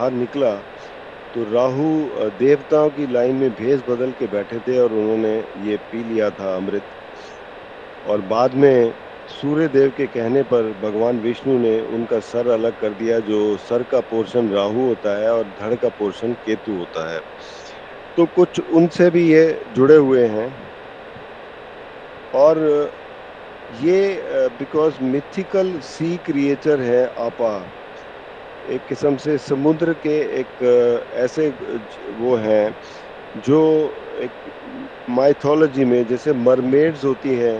बाहर निकला तो राहु देवताओं की लाइन में भेष बदल के बैठे थे और उन्होंने ये पी लिया था अमृत। और बाद में सूर्य देव के कहने पर भगवान विष्णु ने उनका सर अलग कर दिया, जो सर का पोर्शन राहु होता है और धड़ का पोर्शन केतु होता है। तो कुछ उनसे भी ये जुड़े हुए हैं। और ये बिकॉज मिथिकल सी क्रिएचर है आपा, एक किस्म से समुद्र के एक ऐसे वो हैं जो एक माइथोलॉजी में जैसे मरमेड्स होती हैं,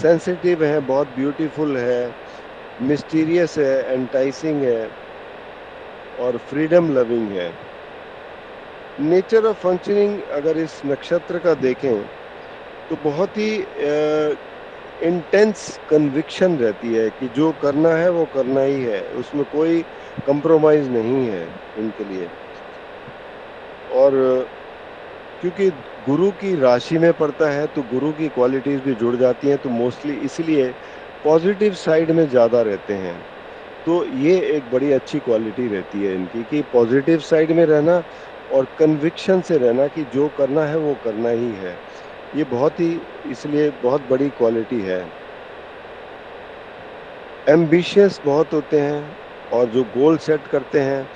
सेंसिटिव है, बहुत ब्यूटीफुल है, मिस्टीरियस है, एंटाइसिंग है और फ्रीडम लविंग है। नेचर ऑफ फंक्शनिंग अगर इस नक्षत्र का देखें तो बहुत ही इंटेंस कन्विक्शन रहती है कि जो करना है वो करना ही है, उसमें कोई कंप्रोमाइज नहीं है इनके लिए। और क्योंकि गुरु की राशि में पड़ता है तो गुरु की क्वालिटीज भी जुड़ जाती हैं, तो मोस्टली इसलिए पॉजिटिव साइड में ज़्यादा रहते हैं। तो ये एक बड़ी अच्छी क्वालिटी रहती है इनकी कि पॉजिटिव साइड में रहना और कन्विक्शन से रहना कि जो करना है वो करना ही है। ये बहुत ही इसलिए बहुत बड़ी क्वालिटी है। एम्बिशियस बहुत होते हैं और जो गोल सेट करते हैं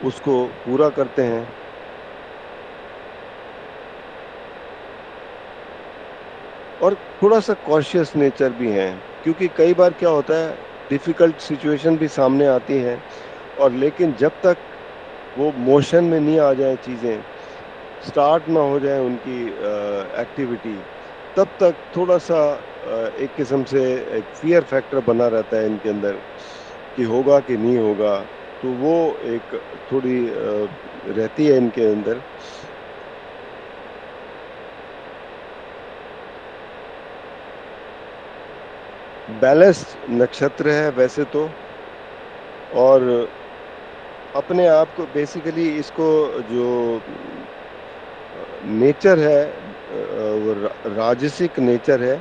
उसको पूरा करते हैं। और थोड़ा सा कॉशियस नेचर भी है, क्योंकि कई बार क्या होता है डिफिकल्ट सिचुएशन भी सामने आती हैं, और लेकिन जब तक वो मोशन में नहीं आ जाए, चीज़ें स्टार्ट ना हो जाए उनकी एक्टिविटी, तब तक थोड़ा सा एक किस्म से एक फियर फैक्टर बना रहता है इनके अंदर कि होगा कि नहीं होगा। तो वो एक थोड़ी रहती है इनके अंदर। बैलेंस्ड नक्षत्र है वैसे तो। और अपने आप को बेसिकली इसको जो नेचर है वो राजसिक नेचर है,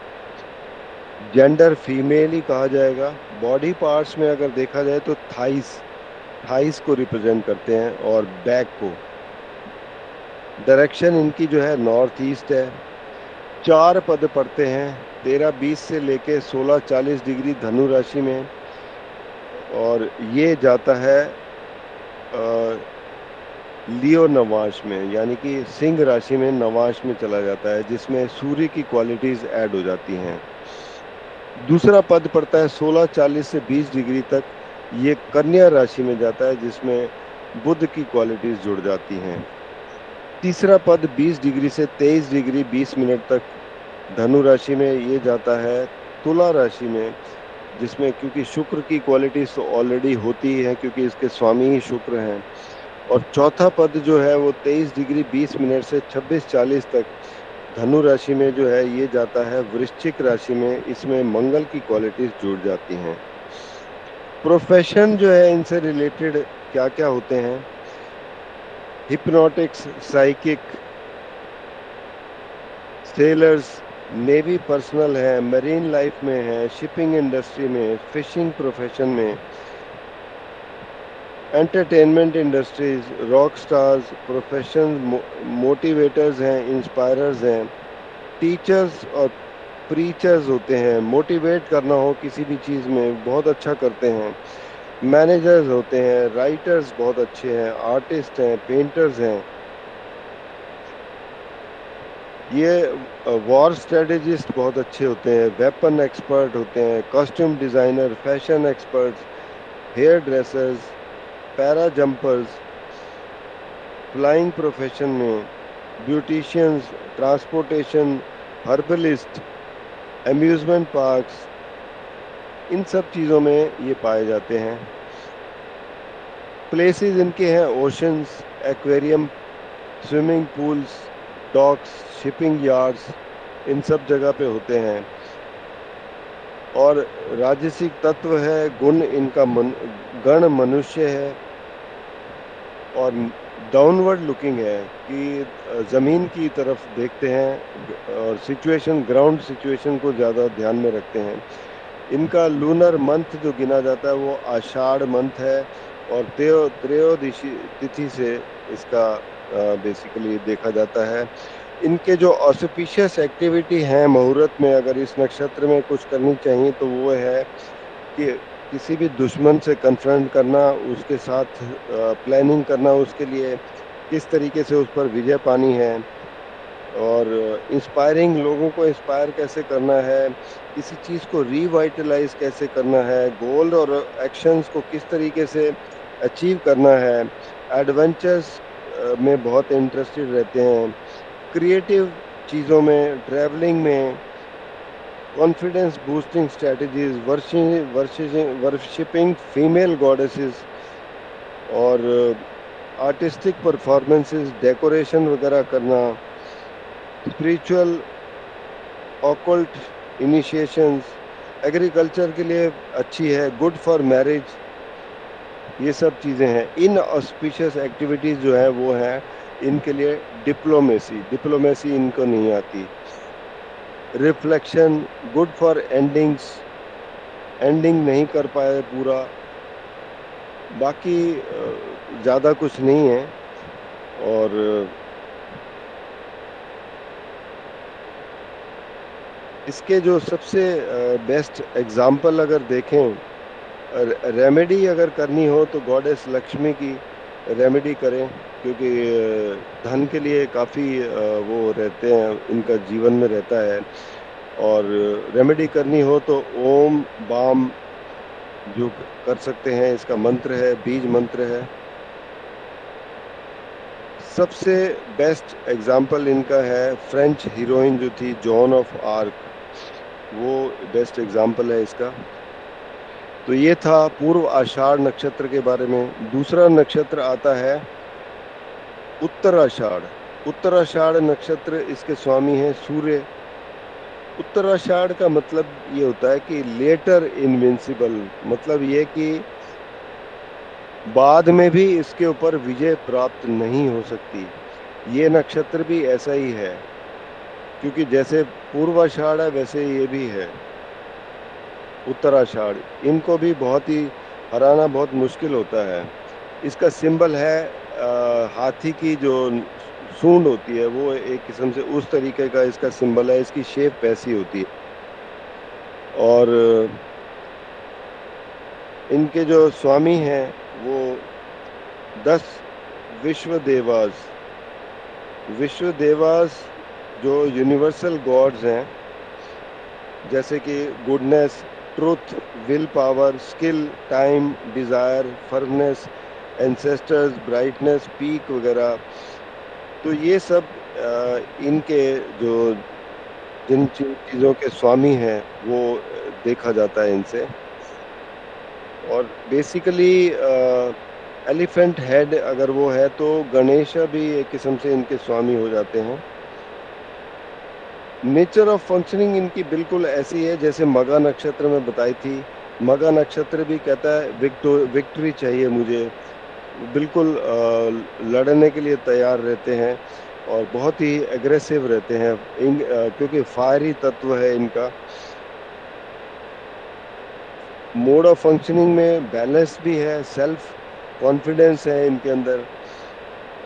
जेंडर फीमेल ही कहा जाएगा। बॉडी पार्ट्स में अगर देखा जाए तो थाइस थाइस को रिप्रेजेंट करते हैं और बैक को। डायरेक्शन इनकी जो है नॉर्थ ईस्ट है। 4 पद पड़ते हैं, 13-20 से लेके 16-40 डिग्री धनु राशि में। और ये जाता है लियो नवाश में, यानी कि सिंह राशि में नवाश में चला जाता है, जिसमें सूर्य की क्वालिटीज ऐड हो जाती हैं। दूसरा पद पड़ता है 16-40 से 20 डिग्री तक, ये कन्या राशि में जाता है, जिसमें बुध की क्वालिटीज जुड़ जाती हैं। तीसरा पद 20 डिग्री से 23 डिग्री 20 मिनट तक धनु राशि में ये जाता है तुला राशि में, जिसमें क्योंकि शुक्र की क्वालिटीज तो ऑलरेडी होती है क्योंकि इसके स्वामी ही शुक्र हैं। और चौथा पद जो है वो 23 डिग्री 20 मिनट से 26-40 तक धनु राशि में जो है ये जाता है वृश्चिक राशि में, इसमें मंगल की क्वालिटीज जुड़ जाती हैं। प्रोफेशन जो है इनसे रिलेटेड क्या क्या होते हैं, hypnotics, psychic, sellers, navy personal है, मरीन लाइफ में है, शिपिंग इंडस्ट्री में, फिशिंग प्रोफेशन में, entertainment industries, rock stars, profession, motivators हैं, इंस्पायरर्स हैं, टीचर्स और प्रीचर्स होते हैं, मोटिवेट करना हो किसी भी चीज़ में बहुत अच्छा करते हैं। मैनेजर्स होते हैं, राइटर्स बहुत अच्छे हैं, आर्टिस्ट हैं, पेंटर्स हैं। ये वॉर स्ट्रेटेजिस्ट बहुत अच्छे होते हैं, वेपन एक्सपर्ट होते हैं, costume designer, fashion experts, hair dressers, para jumpers, flying profession में, beauticians, transportation, herbalist, amusement parks, इन सब चीज़ों में ये पाए जाते हैं। प्लेसेस इनके हैं oceans, aquarium, swimming pools, docks, shipping yards, इन सब जगह पे होते हैं। और राजसिक तत्व है, गुण इनका गण मनुष्य है और डाउनवर्ड लुकिंग है कि ज़मीन की तरफ देखते हैं और सिचुएशन, ग्राउंड सिचुएशन को ज़्यादा ध्यान में रखते हैं। इनका लूनर मंथ जो गिना जाता है वो आषाढ़ मंथ है, और त्रयोदशी तिथि से इसका बेसिकली देखा जाता है। इनके जो ऑस्पिशियस एक्टिविटी है मुहूर्त में, अगर इस नक्षत्र में कुछ करनी चाहिए तो वो है कि किसी भी दुश्मन से कन्फ्रंट करना, उसके साथ प्लानिंग करना, उसके लिए किस तरीके से उस पर विजय पानी है, और इंस्पायरिंग लोगों को इंस्पायर कैसे करना है, किसी चीज को रिवाइटलाइज कैसे करना है, गोल और एक्शंस को किस तरीके से अचीव करना है, एडवेंचर्स में बहुत इंटरेस्टेड रहते हैं, क्रिएटिव चीजों में, ट्रैवलिंग में, confidence boosting strategies, worshipping female goddesses, और आर्टिस्टिक परफॉर्मेंसेस, डेकोरेशन वगैरह करना, स्पिरिचुअल ऑकल्ट इनिशिएशंस, एग्रीकल्चर के लिए अच्छी है, गुड फॉर मैरिज, ये सब चीज़ें हैं। इन ऑस्पिशियस एक्टिविटीज़ जो है वो है इनके लिए डिप्लोमेसी इनको नहीं आती। Reflection, good for endings, ending नहीं कर पाए पूरा, बाकी ज़्यादा कुछ नहीं है। और इसके जो सबसे बेस्ट एग्जाम्पल अगर देखें, रेमेडी अगर करनी हो तो गॉडेस लक्ष्मी की रेमेडी करें, क्योंकि धन के लिए काफ़ी वो रहते हैं, इनका जीवन में रहता है। और रेमेडी करनी हो तो ओम बाम जो कर सकते हैं, इसका मंत्र है, बीज मंत्र है। सबसे बेस्ट एग्जाम्पल इनका है फ्रेंच हीरोइन जो थी जॉन ऑफ आर्क, वो बेस्ट एग्जाम्पल है इसका। तो ये था पूर्व आषाढ़ नक्षत्र के बारे में। दूसरा नक्षत्र आता है उत्तराषाढ़। उत्तराषाढ़ नक्षत्र, इसके स्वामी हैं सूर्य। उत्तराषाढ़ का मतलब ये होता है कि लेटर इनविंसिबल, मतलब ये कि बाद में भी इसके ऊपर विजय प्राप्त नहीं हो सकती। ये नक्षत्र भी ऐसा ही है, क्योंकि जैसे पूर्वाषाढ़ है वैसे ये भी है उत्तराषाढ़। इनको भी बहुत ही हराना बहुत मुश्किल होता है। इसका सिंबल है हाथी की जो सूंड होती है, वो एक किस्म से उस तरीके का इसका सिंबल है, इसकी शेप वैसी होती है। और इनके जो स्वामी हैं वो 10 विश्व देवास जो यूनिवर्सल गॉड्स हैं, जैसे कि goodness, truth, willpower, skill, time, desire, firmness, ancestors, brightness, peak वगैरह। तो ये सब इनके जो जिन चीज़ों के स्वामी हैं वो देखा जाता है इनसे। और बेसिकली एलिफेंट हेड अगर वो है तो गणेश भी एक किस्म से इनके स्वामी हो जाते हैं। नेचर ऑफ फंक्शनिंग इनकी बिल्कुल ऐसी है जैसे मगा नक्षत्र में बताई थी। मगा नक्षत्र भी कहता है विक्ट्री चाहिए मुझे, बिल्कुल लड़ने के लिए तैयार रहते हैं और बहुत ही एग्रेसिव रहते हैं क्योंकि फायरी तत्व है इनका। मोड ऑफ फंक्शनिंग में बैलेंस भी है, सेल्फ कॉन्फिडेंस है इनके अंदर,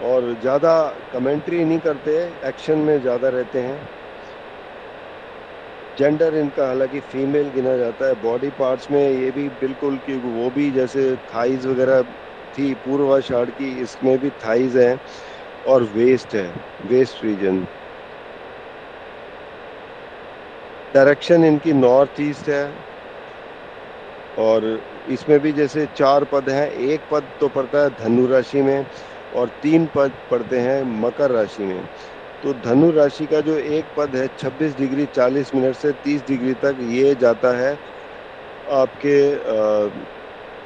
और ज़्यादा कमेंट्री नहीं करते, एक्शन में ज़्यादा रहते हैं। जेंडर इनका हालांकि फीमेल गिना जाता है। बॉडी पार्ट्स में ये भी बिल्कुल कि वो भी जैसे थाइज वगैरह थी पूर्वाषाढ़ की, इसमें भी थाइज है और वेस्ट है, वेस्ट रीजन। डायरेक्शन इनकी नॉर्थ ईस्ट है। और इसमें भी जैसे 4 पद हैं, एक पद तो पड़ता है धनु राशि में और 3 पद पड़ते हैं मकर राशि में। तो धनु राशि का जो एक पद है 26 डिग्री 40 मिनट से 30 डिग्री तक, ये जाता है आपके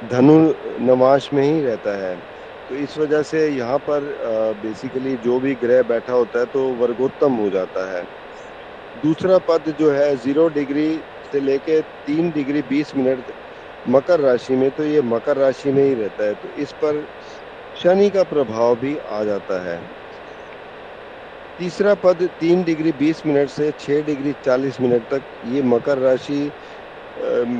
धनु नवाश में ही रहता है। तो इस वजह से यहाँ पर बेसिकली जो भी ग्रह बैठा होता है तो वर्गोत्तम हो जाता है। दूसरा पद जो है 0 डिग्री से लेके 3 डिग्री 20 मिनट मकर राशि में, तो ये मकर राशि में ही रहता है। तो इस पर शनि का प्रभाव भी आ जाता है। तीसरा पद 3 डिग्री 20 मिनट से 6 डिग्री 40 मिनट तक, ये मकर राशि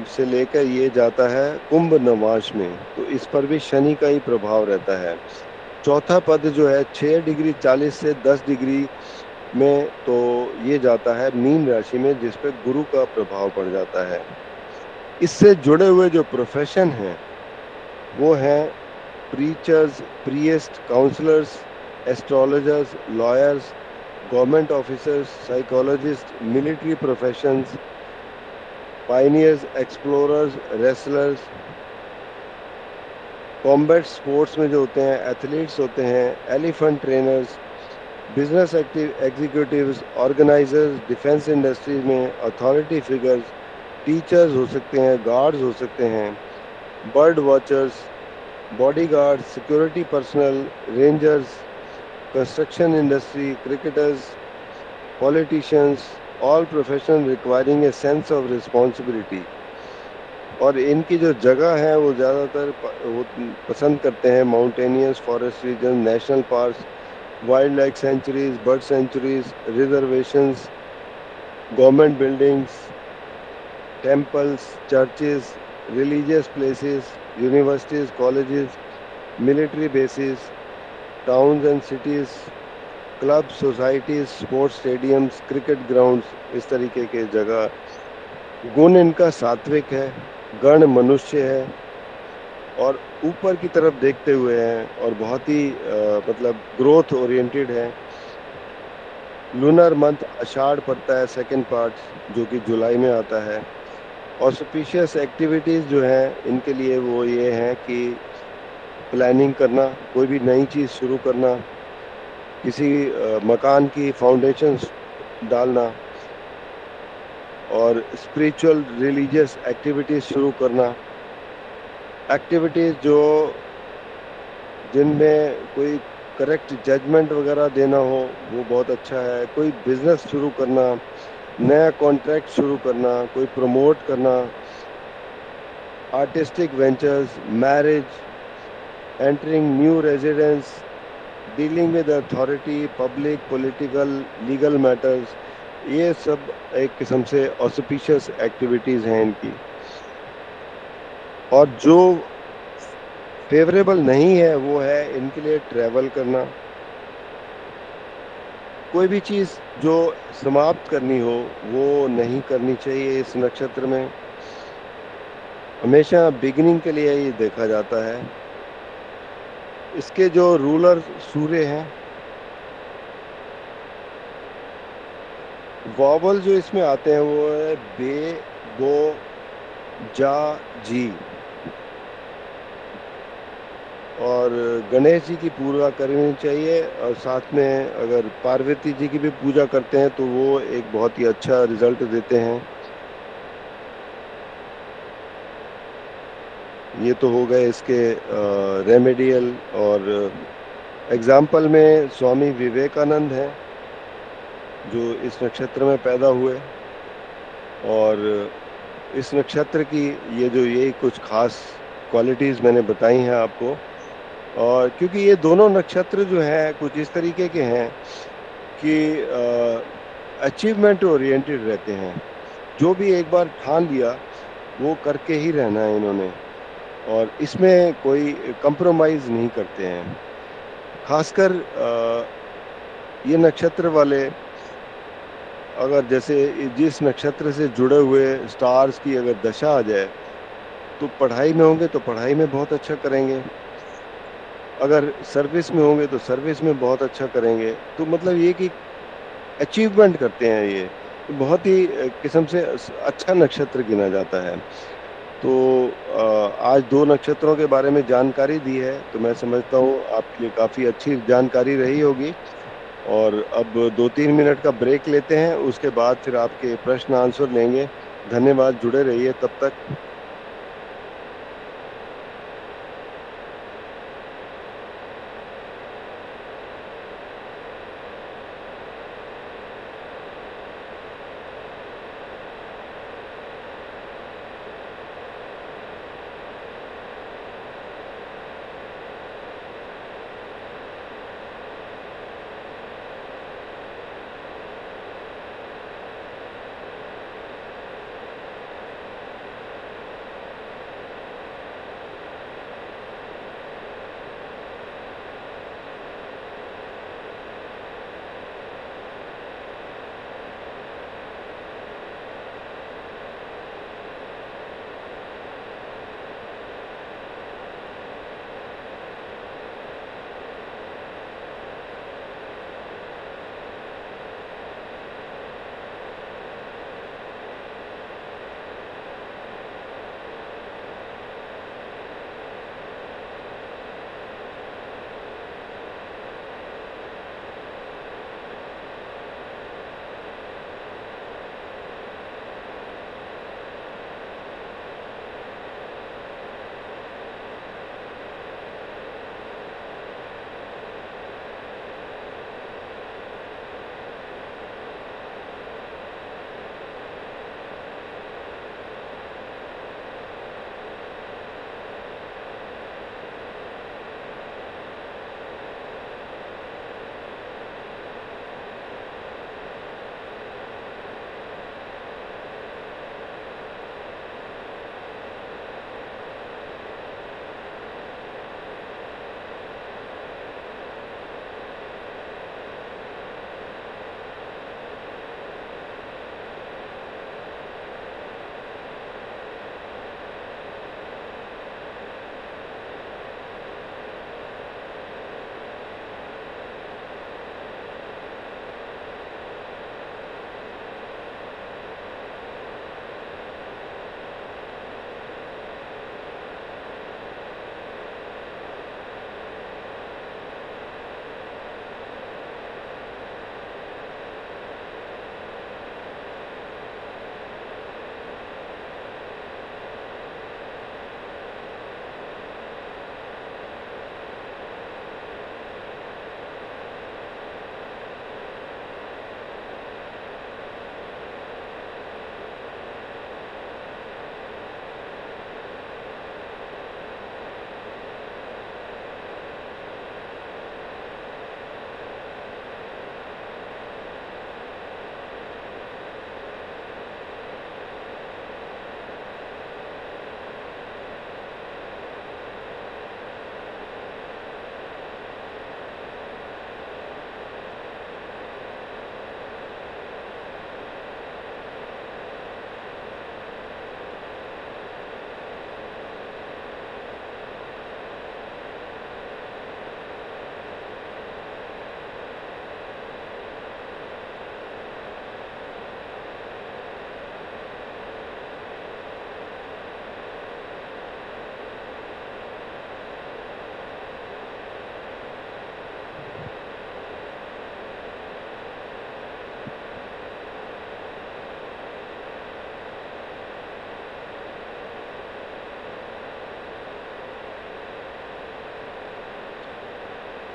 से लेकर ये जाता है कुंभ नवांश में, तो इस पर भी शनि का ही प्रभाव रहता है। चौथा पद जो है 6 डिग्री 40 से 10 डिग्री में, तो ये जाता है मीन राशि में, जिस पे गुरु का प्रभाव पड़ जाता है। इससे जुड़े हुए जो प्रोफेशन हैं वो हैं preachers, priest, counsellors, astrologers, lawyers, government officers, psychologist, military professions, pioneers, explorers, wrestlers, combat sports में जो होते हैं, एथलीट्स होते हैं, elephant trainers, business executives, organisers, defence industries में अथॉरिटी फिगर्स, टीचर्स हो सकते हैं, गार्ड्स हो सकते हैं, bird watchers, bodyguard, security personnel, rangers, construction industry, cricketers, politicians, all profession requiring a sense of responsibility. और इनकी जो जगह है वो ज़्यादातर वो पसंद करते हैं mountainous forest region, national parks, wildlife sanctuaries, bird sanctuaries, reservations, government buildings, temples, churches, religious places, universities, colleges, military bases, towns and cities, club, societies, sports stadiums, cricket grounds, इस तरीके के जगह। गुण इनका सात्विक है, गण मनुष्य है, और ऊपर की तरफ देखते हुए हैं, और बहुत ही मतलब ग्रोथ ओरिएंटेड है। लूनर मंथ आषाढ़ पड़ता है, सेकंड पार्ट, जो कि जुलाई में आता है। ऑस्पिशियस एक्टिविटीज जो हैं इनके लिए वो ये हैं कि प्लानिंग करना, कोई भी नई चीज शुरू करना, किसी मकान की फाउंडेशन डालना, और स्पिरिचुअल रिलीजियस एक्टिविटीज शुरू करना। एक्टिविटीज जो जिनमें कोई करेक्ट जजमेंट वगैरह देना हो, वो बहुत अच्छा है। कोई बिजनेस शुरू करना, नया कॉन्ट्रैक्ट शुरू करना, कोई प्रमोट करना, artistic ventures, marriage, entering new residence, dealing with authority, public, political, legal matters, ये सब एक किस्म से ऑस्पिशियस एक्टिविटीज हैं इनकी। और जो फेवरेबल नहीं है वो है इनके लिए ट्रैवल करना। कोई भी चीज जो समाप्त करनी हो वो नहीं करनी चाहिए इस नक्षत्र में। हमेशा बिगिनिंग के लिए ही देखा जाता है। इसके जो रूलर सूर्य हैं, वॉवल जो इसमें आते हैं वो है बे, बो, जा, जी। और गणेश जी की पूजा करनी चाहिए, और साथ में अगर पार्वती जी की भी पूजा करते हैं तो वो एक बहुत ही अच्छा रिजल्ट देते हैं। ये तो हो गए इसके रेमेडियल। और एग्जाम्पल में स्वामी विवेकानंद हैं जो इस नक्षत्र में पैदा हुए। और इस नक्षत्र की ये कुछ खास क्वालिटीज मैंने बताई हैं आपको। और क्योंकि ये दोनों नक्षत्र जो हैं कुछ इस तरीके के हैं कि अचीवमेंट ओरिएंटेड रहते हैं। जो भी एक बार ठान लिया वो करके ही रहना है इन्होंने, और इसमें कोई कंप्रोमाइज नहीं करते हैं। खासकर ये नक्षत्र वाले अगर जैसे जिस नक्षत्र से जुड़े हुए स्टार्स की अगर दशा आ जाए तो पढ़ाई में होंगे तो पढ़ाई में बहुत अच्छा करेंगे, अगर सर्विस में होंगे तो सर्विस में बहुत अच्छा करेंगे। तो मतलब ये कि अचीवमेंट करते हैं ये, तो बहुत ही किस्म से अच्छा नक्षत्र गिना जाता है। तो आज दो नक्षत्रों के बारे में जानकारी दी है, तो मैं समझता हूँ आपके लिए काफ़ी अच्छी जानकारी रही होगी। और अब 2-3 मिनट का ब्रेक लेते हैं, उसके बाद फिर आपके प्रश्न आंसर लेंगे। धन्यवाद, जुड़े रहिए तब तक।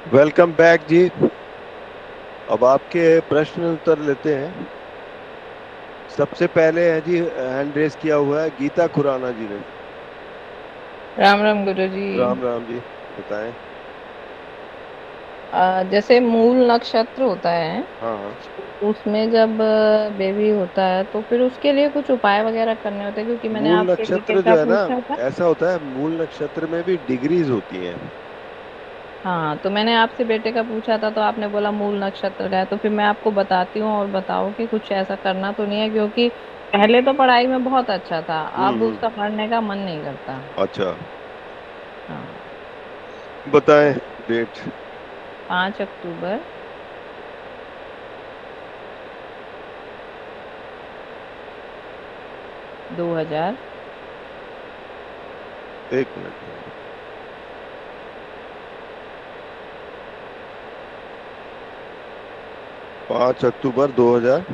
वेलकम बैक जी। अब आपके प्रश्न उत्तर लेते हैं। सबसे पहले है जी, हैंड रेस किया हुआ है गीता खुराना जी ने। राम राम गुरु जी। राम राम जी, बताएं। जैसे मूल नक्षत्र होता है, हाँ हाँ। उसमें जब बेबी होता है तो फिर उसके लिए कुछ उपाय वगैरह करने होते हैं, क्योंकि मैंने मूल आपके बेटे नक्षत्र का जो है ना, पूछा था। ऐसा होता है, मूल नक्षत्र में भी डिग्रीज होती हैं। हाँ, तो मैंने आपसे बेटे का पूछा था तो आपने बोला मूल नक्षत्र का है, तो फिर मैं आपको बताती हूँ और बताओ कि कुछ ऐसा करना तो नहीं है, क्योंकि पहले तो पढ़ाई में बहुत अच्छा था, अब हम्म। उसका पढ़ने का मन नहीं करता। अच्छा, हाँ। बताएं डेट। 5 अक्टूबर 2000। एक मिनट। 5 अक्टूबर 2000।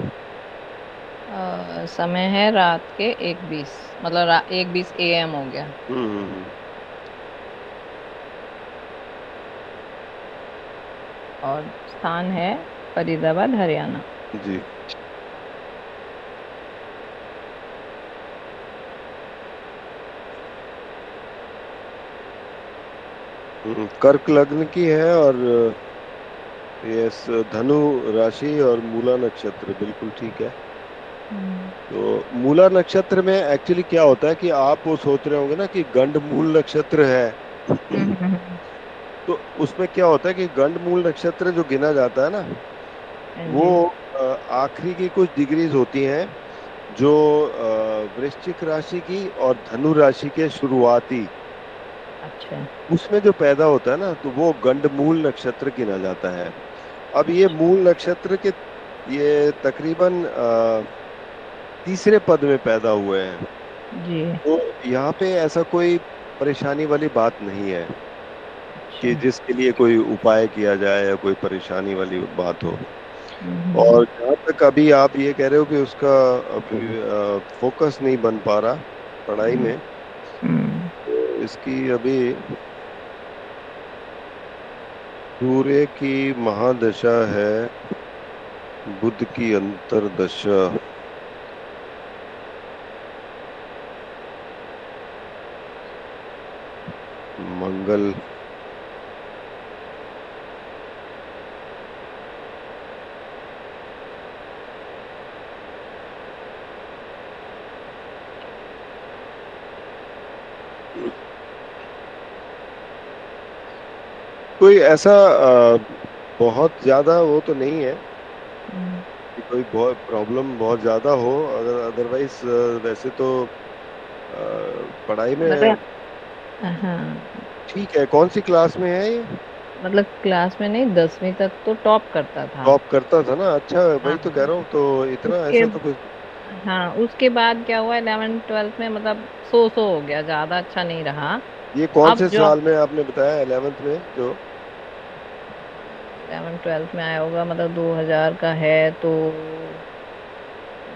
समय है रात के 1:20, मतलब 1:20 AM हो गया। हम्म। और स्थान है फरीदाबाद, हरियाणा। जी। कर्क लग्न की है, और यस, धनु राशि और मूला नक्षत्र, बिल्कुल ठीक है। हम्म तो मूला नक्षत्र में एक्चुअली क्या होता है कि आप वो सोच रहे होंगे ना कि गंड मूल नक्षत्र है। हम्म हम्म, तो उसमें क्या होता है कि गंड मूल नक्षत्र जो गिना जाता है ना, हाँ वो जी। आखिरी की कुछ डिग्रीज होती हैं, जो वृश्चिक राशि की और धनु राशि के शुरुआती, अच्छा उसमें जो पैदा होता है ना, तो वो गंड मूल नक्षत्र गिना जाता है। अब ये अच्छा। मूल नक्षत्र के ये तकरीबन तीसरे पद में पैदा हुए हैं। जी। तो यहाँ पे ऐसा कोई परेशानी वाली बात नहीं है कि अच्छा। जिसके लिए कोई उपाय किया जाए या कोई परेशानी वाली बात हो। हम्म। और जहाँ तक अभी आप ये कह रहे हो कि उसका अभी फोकस नहीं बन पा रहा पढ़ाई हम्म में, हम्म, तो इसकी अभी सूर्य की महादशा है, बुध की अंतर्दशा, मंगल। कोई ऐसा बहुत ज्यादा वो तो नहीं है हम्म। कि कोई बहुत प्रॉब्लम बहुत ज्यादा हो, अगर अदरवाइज वैसे तो पढ़ाई में मतलब, हाँ, ठीक है। कौन सी क्लास में है ये? मतलब क्लास में नहीं, 10वीं तक तो टॉप करता था। टॉप करता था ना, अच्छा, वही तो कह हाँ। रहा हूँ, तो इतना उसके ऐसा तो कुछ। हाँ, उसके बाद क्या हुआ, 11th 12th में मतलब सो हो गया, ज्यादा अच्छा नहीं रहा। ये कौन अब से जो साल में आपने बताया, 11th में जो? 11th 12th में आया होगा, मतलब 2000 का है तो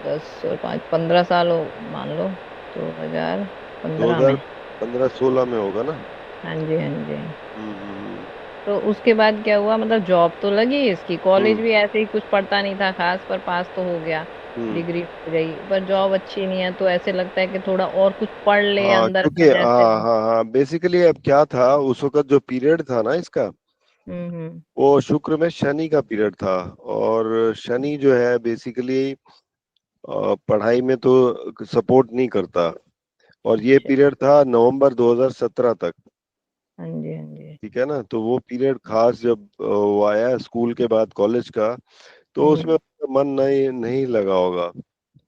10 और 5 15 साल हो, मान लो 2015 में। 2015-16 में होगा ना? हाँ जी, हाँ जी। हम्म। तो उसके बाद क्या हुआ, मतलब जॉब तो लगी इसकी, कॉलेज हम्म भी ऐसे ही कुछ पढ़ता नहीं था खास, पर पास तो हो गया। हम्म। डिग्री मिल गई, पर जॉब अच्छी नहीं है, तो ऐसे लगता है कि थोड़ा और कुछ पढ़ ले हाँ, अंदर क्योंकि का, जैसे। हाँ हाँ हाँ, बेसिकली अब क्या था उस वक्त जो पीरियड था ना इसका, हम्म। वो शुक्र में शनि का पीरियड था। और शनि जो है बेसिकली पढ़ाई में तो सपोर्ट नहीं करता। और ये अच्छा। पीरियड था नवंबर 2017 तक। हाँ जी, हाँ जी। ठीक है ना, तो वो पीरियड खास जब वो आया स्कूल के बाद कॉलेज का, तो उसमें हम्म उसका मन नहीं नहीं लगा होगा।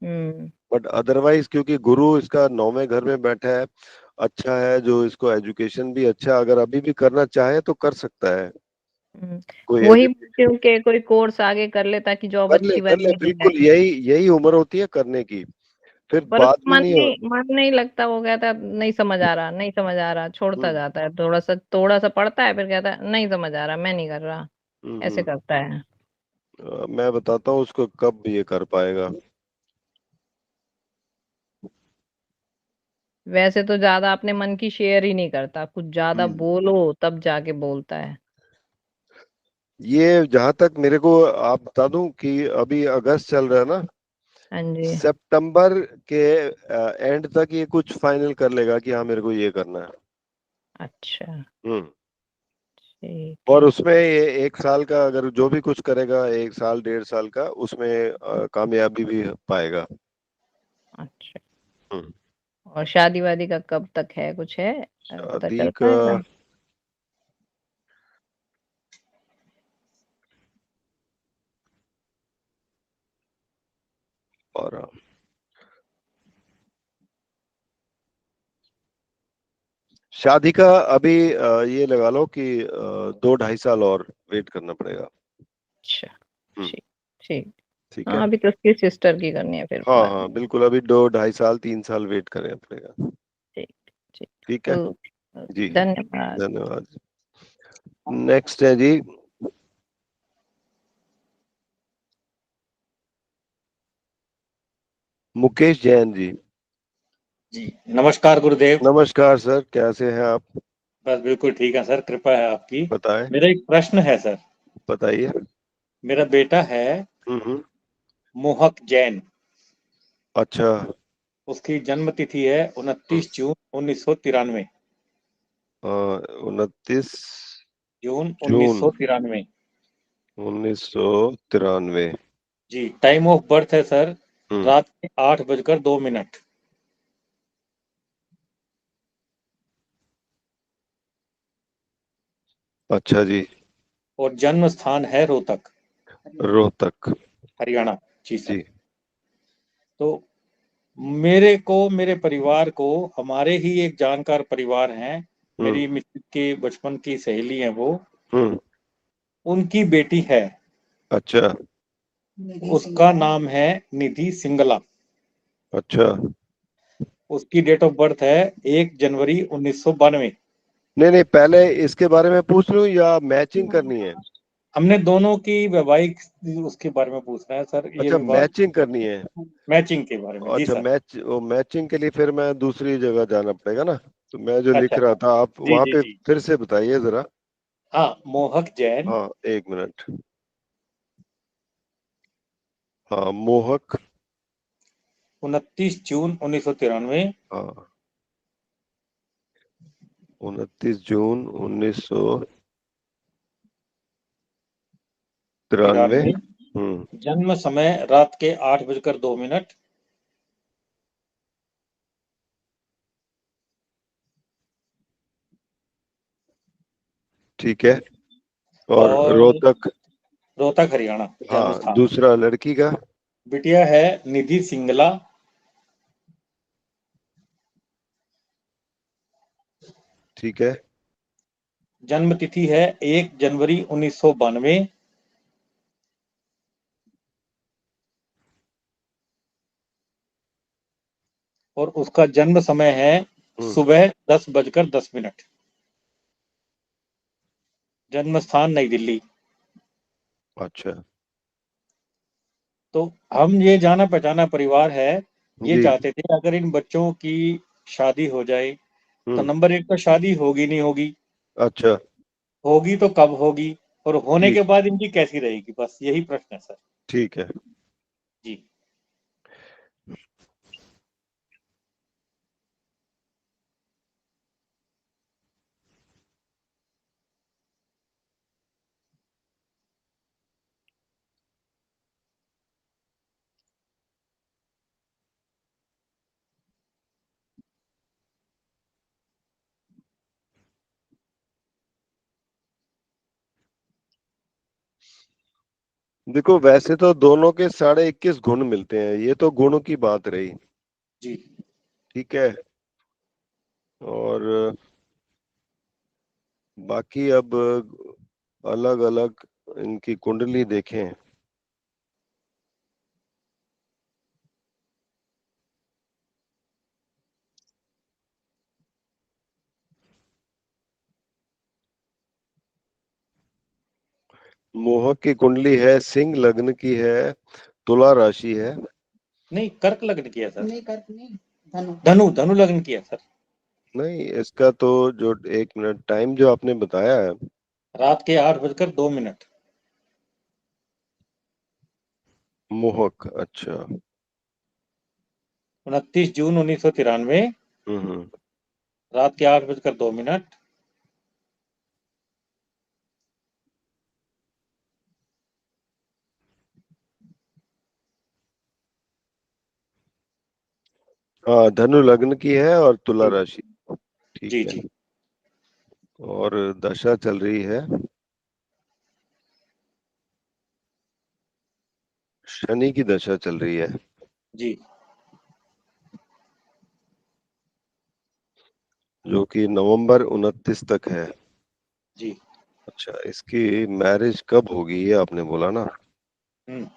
हम्म बट अदरवाइज क्योंकि गुरु इसका 9वें घर में बैठा है, अच्छा है, जो इसको एजुकेशन भी अच्छा, अगर अभी भी करना चाहे तो कर सकता है हम्म। कोई वही बोलती एजुकेशन। हूँ कि कोई कोर्स आगे कर ले ताकि जॉब अच्छी कर ले, वाली मिल बिल्कुल जाए। यही यही उम्र होती है करने की, फिर पर बाद उसका में नहीं हो। मन नहीं लगता, वो कहता है नहीं समझ आ रहा, नहीं समझ आ रहा, छोड़ता हम्म जाता है, थोड़ा सा पढ़ता है, फिर कहता है नहीं समझ आ रहा, मैं नहीं कर रहा। ऐसे हम्म। करता है। मैं बताता हूँ उसको कब ये कर पाएगा। वैसे तो ज्यादा अपने मन की शेयर ही नहीं करता, कुछ ज्यादा हम्म। बोलो तब जाके बोलता है। ये जहां तक मेरे को आप बता दूं कि अभी अगस्त चल रहा है ना, हाँ जी। सितंबर के एंड तक ये कुछ फाइनल कर लेगा कि हाँ मेरे को ये करना है। अच्छा। हम्म। ठीक और है। उसमें ये 1 साल का अगर जो भी कुछ करेगा, 1 साल 1.5 साल का, उसमें कामयाबी भी पाएगा। अच्छा। हम्म। और शादी वादी का कब तक है, कुछ है पता शादी चल का पाएगा? और शादी का अभी ये लगा लो कि 2 ढाई साल और वेट करना पड़ेगा। अच्छा। हम्म। ठीक। ठीक। ठीक है। हाँ, अभी तो उसकी सिस्टर की करनी है, फिर हाँ बाद हाँ में। बिल्कुल, अभी 2 ढाई साल 3 साल वेट करना पड़ेगा। ठीक। ठीक। ठीक है। ओके, जी। धन्यवाद। धन्यवाद। नेक्स्ट है जी, मुकेश जैन जी। जी नमस्कार गुरुदेव। नमस्कार सर, कैसे हैं आप? बस बिल्कुल ठीक है सर, कृपा है आपकी। बताएं। मेरा एक प्रश्न है सर। बताइए। मेरा बेटा है हम्म। मोहक जैन। अच्छा। उसकी जन्म तिथि है हम्म, 29 जून 1993। 29 जून जून 1993। 1993। जी, टाइम ऑफ बर्थ है सर हम्म। रात के 8 बजकर 2 मिनट। अच्छा जी। और जन्म स्थान है रोहतक, रोहतक। हरियाणा। जी सर। जी। तो मेरे परिवार को, हमारे ही एक जानकार परिवार हैं, हम्म। मेरी मित्र के बचपन की सहेली हैं वो, हम्म। उनकी बेटी है। अच्छा। उसका नाम है निधि सिंगला। अच्छा। उसकी डेट ऑफ बर्थ है 1 जनवरी 1992। नहीं नहीं, पहले इसके बारे में पूछ लूं या मैचिंग करनी है? हमने दोनों की वैवाहिक उसके बारे में पूछना है सर, ये अच्छा, विवाह मैचिंग करनी है। मैचिंग के बारे में। जी अच्छा, सर। मैचिंग के लिए फिर मैं दूसरी जगह जाना पड़ेगा ना। तो मैं जो लिख अच्छा। रहा था, आप जी वहां जी पे जी। फिर से बताइए जरा। हाँ, मोहक जैन। हाँ, 1 मिनट। हाँ, मोहक। 29 जून 1993। हाँ, 29 जून 1993। तिरानवे। हम्म। जन्म समय रात के 8 बजकर 2 मिनट। ठीक है। और और रोहतक। रोहतक, हरियाणा जन्म हाँ, स्थान। दूसरा लड़की का। बिटिया है निधि सिंगला। ठीक है। जन्म तिथि है 1 जनवरी 1992। और उसका जन्म समय है हम्म। सुबह 10 बजकर 10 मिनट। जन्म स्थान नई दिल्ली। अच्छा। तो हम ये जाना पहचाना परिवार है, ये जी। चाहते थे अगर इन बच्चों की शादी हो जाए तो हम्म। नंबर एक तो शादी होगी नहीं होगी, अच्छा। होगी तो कब होगी, और होने ठीक। के बाद इनकी कैसी रहेगी, बस यही प्रश्न है सर। ठीक है। जी। देखो, वैसे तो दोनों के 21.5 गुण मिलते हैं, ये तो गुणों की बात रही। जी। ठीक है। और बाकी अब अलग अलग इनकी कुंडली देखें। मोहक की कुंडली है, सिंह लग्न की है, तुला राशि है। नहीं, कर्क लग्न किया सर। नहीं, कर्क नहीं, धनु धनु धनु लग्न किया सर। नहीं, इसका तो जो 1 मिनट टाइम जो आपने बताया है, रात के 8 बजकर 2 मिनट। मोहक, अच्छा। 29 जून 1993, हम्म। रात के 8:02। हाँ, धनु लग्न की है और तुला जी राशि। ठीक जी है। जी। और दशा चल रही है, शनि की दशा चल रही है, जी जो कि नवंबर 29 तक है। जी। अच्छा, इसकी मैरिज कब होगी ये आपने बोला ना? हम्म।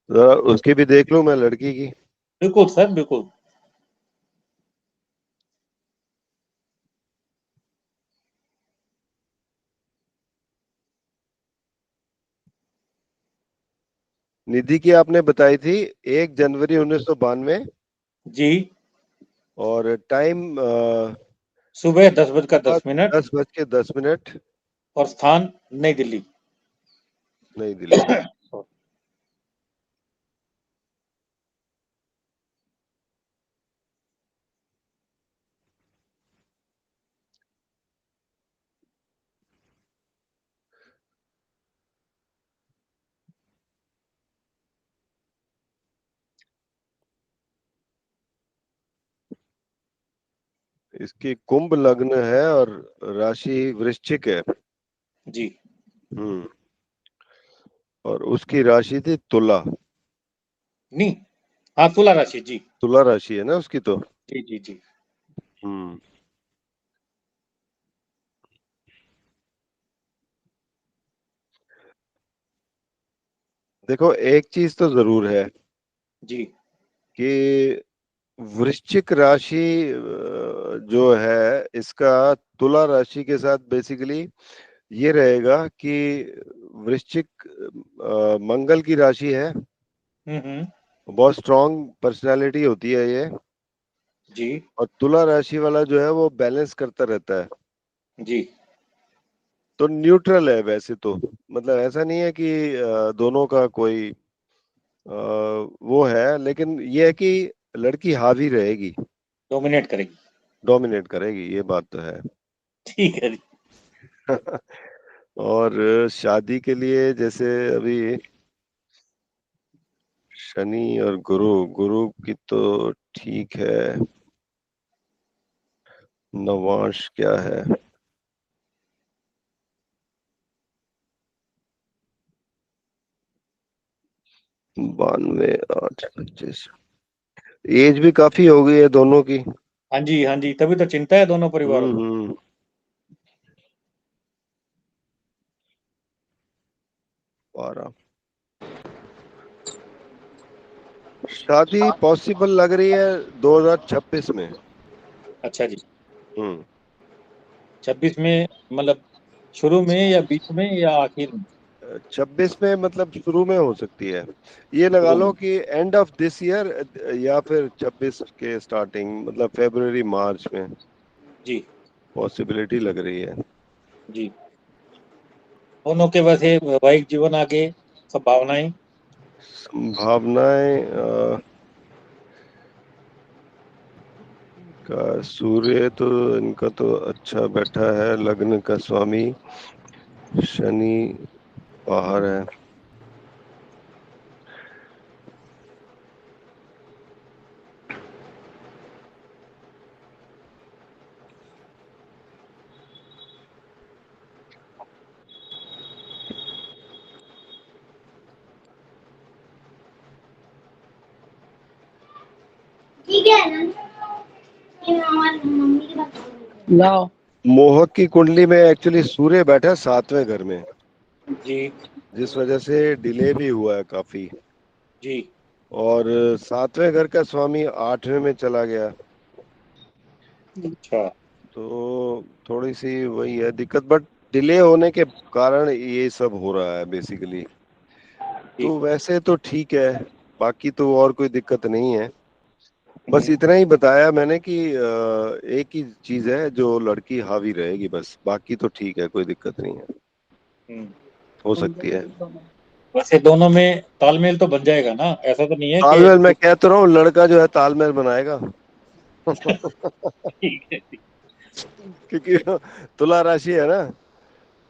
जरा उसकी भी देख लूं मैं, लड़की की। बिल्कुल सर, बिल्कुल। निधि की आपने बताई थी 1 जनवरी 1992, जी। और टाइम सुबह 10:10। 10:10 और स्थान नई दिल्ली। नई दिल्ली। इसकी कुंभ लग्न है और राशि वृश्चिक है। जी। हम्म। और उसकी राशि थी तुला। नहीं, हाँ, तुला राशि। जी तुला राशि है ना उसकी तो। जी जी जी। हम्म। देखो, एक चीज तो जरूर है जी कि वृश्चिक राशि जो है इसका तुला राशि के साथ बेसिकली ये रहेगा कि वृश्चिक मंगल की राशि है। हम्म। बहुत स्ट्रांग पर्सनालिटी होती है ये। जी और तुला राशि वाला जो है वो बैलेंस करता रहता है। जी। तो न्यूट्रल है वैसे तो। मतलब ऐसा नहीं है कि दोनों का कोई वो है, लेकिन ये है कि लड़की हावी रहेगी, डोमिनेट करेगी। डोमिनेट करेगी, ये बात तो है। ठीक है जी। और शादी के लिए जैसे अभी शनि और गुरु, गुरु की तो ठीक है। नवांश क्या है? 92, 8, 25। एज भी काफी हो गई है दोनों की। हाँ जी, हाँ जी, तभी तो चिंता है दोनों परिवारों को। हम्म। 12। शादी पॉसिबल लग रही है 2026 में। अच्छा जी। हम्म। 26 में, मतलब शुरू में या बीच में या आखिर में? 26 में मतलब शुरू में हो सकती है। ये लगा शुरू लो में। कि एंड ऑफ दिस ईयर, या फिर 26 के स्टार्टिंग, मतलब फरवरी मार्च में जी पॉसिबिलिटी लग रही है। जी। दोनों के वैसे वैवाहिक जीवन आगे संभावनाएं? संभावनाएं का सूर्य तो इनका तो अच्छा बैठा है, लग्न का स्वामी शनि बाहर है। लाओ। मोहक की कुंडली में एक्चुअली सूर्य बैठा है 7वें घर में, जी। जिस वजह से डिले भी हुआ है काफी। जी। और सातवें घर का स्वामी आठवें में चला गया। अच्छा। तो थोड़ी सी वही है दिक्कत, बट डिले होने के कारण ये सब हो रहा है बेसिकली। जी। तो वैसे तो ठीक है, बाकी तो और कोई दिक्कत नहीं है। बस हम्म, इतना ही बताया मैंने कि एक ही चीज है जो लड़की हावी रहेगी, बस बाकी तो ठीक है, कोई दिक्कत नहीं है, हम्म। हो सकती है। वैसे दोनों में तालमेल तो बन जाएगा ना, ऐसा तो नहीं है कि तालमेल मैं कह तो रहा हूँ, लड़का जो है तालमेल बनाएगा। ठीक है। क्योंकि तुला राशि है ना,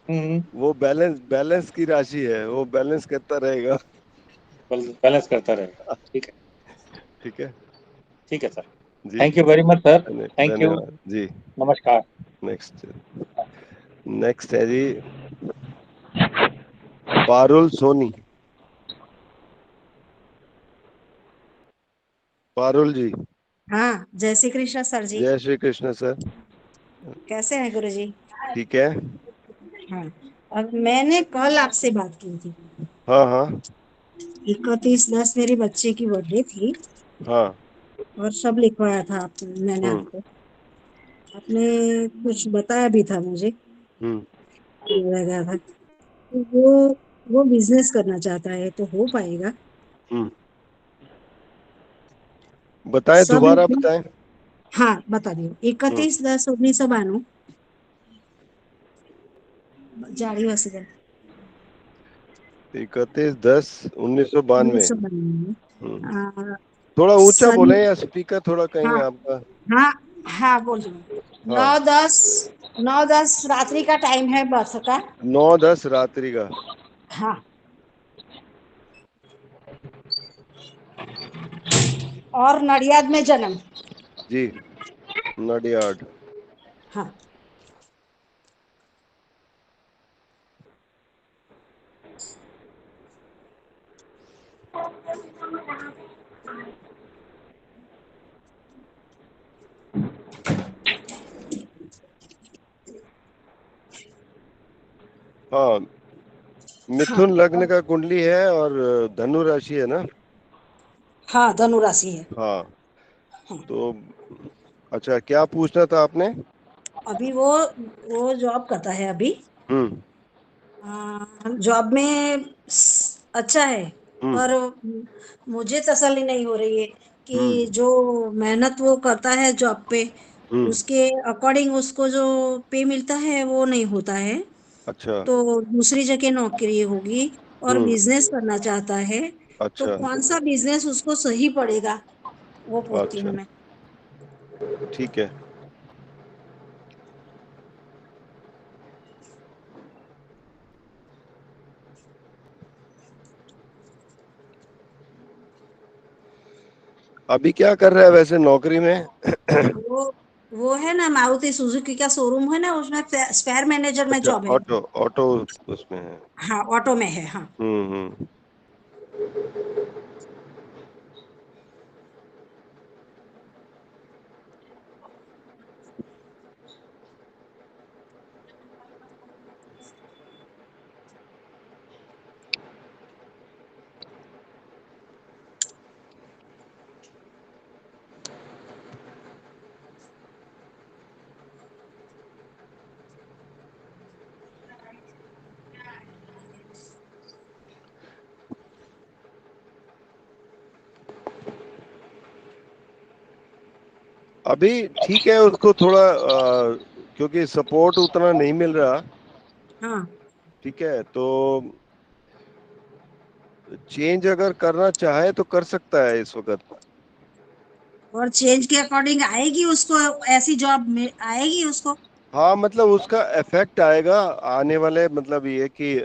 हम्म। वो बैलेंस बैलेंस की राशि है, वो बैलेंस करता रहेगा। बैलेंस करता रहेगा। ठीक है। ठीक है ठीक है सर। जी। Thank you very much sir. Thank you. धन्यवाद जी। नमस्कार। नेक्स्ट, नेक्स्ट है जी पारुल सोनी। पारुल जी। हाँ, जय श्री कृष्ण सर जी। जय श्री कृष्ण सर। कैसे हैं गुरु जी? ठीक है। हाँ, अब मैंने कल आपसे बात की थी। हाँ हाँ 31/10 मेरे बच्चे की बर्थडे थी हाँ। और सब लिखवाया था मैंने हम्म आपको। आपने कुछ बताया भी था मुझे, हम्म बोला गया था। तो वो बिजनेस करना चाहता है तो हो पाएगा? हम्म। बताएं, सब दोबारा लिखा। बताएं। हाँ, बता दियो। हम्म 31/10/1992 जारी वसीगल 31/10/1992। 1992। हम्म। आ, थोड़ा ऊंचा सन बोले, या स्पीकर थोड़ा कहीं हाँ आपका। हाँ हाँ, बोल रही हूँ। हाँ, 9:10 रात्रि का टाइम है बर्थ का। 9:10 रात्रि का। हाँ, और नडियाद में जन्म। जी, नडियाड। हाँ, हाँ, हाँ, मिथुन लग्न का कुंडली है और धनु राशि है ना। हाँ, धनु राशि है। हाँ। हाँ, तो अच्छा, क्या पूछना था आपने। अभी वो जॉब करता है अभी। हम्म जॉब में अच्छा है, पर हम्म मुझे तसल्ली नहीं हो रही है कि हम्म जो मेहनत वो करता है जॉब पे, हम्म। उसके अकॉर्डिंग उसको जो पे मिलता है वो नहीं होता है। अच्छा। तो दूसरी जगह नौकरी होगी और हम्म। बिजनेस करना चाहता है। तो अच्छा कौन सा बिजनेस उसको सही पड़ेगा, वो पूछती हूँ अच्छा, मैं। ठीक है। अभी क्या कर रहा है वैसे नौकरी में। वो वो है ना, मारुति सुजुकी का शोरूम है ना, उसमें स्पेयर मैनेजर में अच्छा, जॉब है। ऑटो ऑटो उसमें है। हाँ, ऑटो में है। हाँ, हम्म। अभी ठीक है, उसको थोड़ा क्योंकि सपोर्ट उतना नहीं मिल रहा। हाँ, ठीक है, तो चेंज अगर करना चाहे तो कर सकता है इस वक्त। और चेंज के अकॉर्डिंग आएगी उसको, ऐसी जॉब में आएगी उसको। हाँ, मतलब उसका इफेक्ट आएगा आने वाले, मतलब ये कि